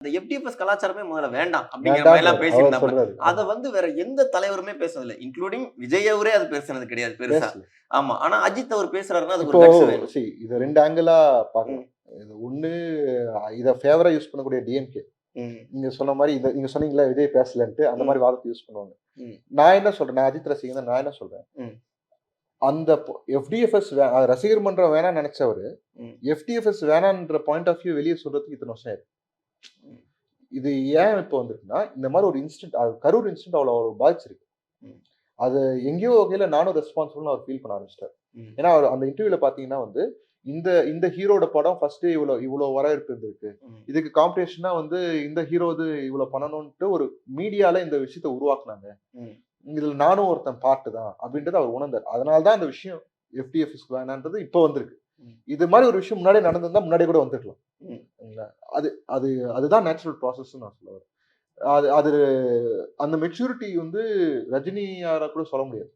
அந்த எஃப்டிஎஃப்எஸ் கலாச்சாரமே முதல்ல வேண்டாம் அப்படிங்கிற மாதிரி எல்லாம் வேண்டான்றாரு. அவர் பேசியிருந்தாங்க. சொல்றாரு. அத வந்து வேற எந்த தலைவருமே பேசுனதில்ல. இன்க்ளூடிங் விஜய் அவரே அது பேசுனது கிடையாது பெருசா. பேசல. ஆமா. ஆனா அஜித் அவர் பேசுறாருன்னா அதுக்கு இப்போ ஒரு கட்ஸ் வேணும். இத 2 ஆங்கிளா ம். பார்க்கலாம். இது ஒண்ணு இத ஃபேவரா யூஸ் பண்ணக்கூடிய டிஎம்கே. ம். நீங்க சொன்ன மாரி நீங்க சொன்னீங்கல்ல விஜய் பேசலன்ட்டு, அந்த மாரி வாதத்த யூஸ் பண்ணுவாங்க. ம். நான் என்ன சொல்றேன், நான் அஜித் ரசிகன் தான். நான் என்ன சொல்றேன், ம். அந்த எஃப்டிஎஃப்எஸ் ரசிகர் மன்றம் வேணாம்னு நெனச்சவரு, ம். எஃப்டிஎஃப்எஸ் வேணான்ற பாயிண்ட் ஆஃப் வியூ வெளிய சொல்றதுக்கு இத்தன வருஷம் ஆயிருக்கு. ம். இது ஏன் இப்போ வந்திருக்குன்னா, இந்த மாரி ஒரு இன்சிடென்ட் கரூர் இன்சிடென்ட் அவ்வளோ பாதிச்சிருக்கு. ம். அது எங்கேயோ வகையில நானும் ரெஸ்பான்சிபிள்னு அவர் ஃபீல் பண்ண ஆரம்பிச்சுட்டாரு. ம். ஏன்னா, அவர் அந்த இன்டர்வியூல பார்த்தீங்கன்னா வந்து, இந்த இந்த ஹீரோட படம் ஃபர்ஸ்ட்டே இவ்ளோ வரவேற்பு இருந்திருக்கு. ம். இதுக்கு காம்படிஷனா வந்து இந்த ஹீரோ இவ்ளோ பண்ணணும்ன்ட்டு ஒரு மீடியால இந்த விஷயத்த உருவாக்குனாங்க. ம். இதுல நானும் ஒருத்தன் பார்ட் தான் அப்படின்றத அவர் உணர்ந்தார். அதனால தான் அந்த விஷயம் எஃப்டிஎஃப்எஸ் வேணான்றது இப்போ வந்திருக்கு. ம். இது மாரி ஒரு விஷயம் முன்னாடியே நடந்திருந்தா முன்னாடியே கூட வந்திருக்கலாம். ம். சரிங்களா? அது அது அதுதான் நேச்சுரல் ப்ராசஸ்ன்னு நான் சொல்ல வரேன். அது அது அந்த மெச்சூரிட்டி வந்து ரஜினியார கூட சொல்ல முடியாது.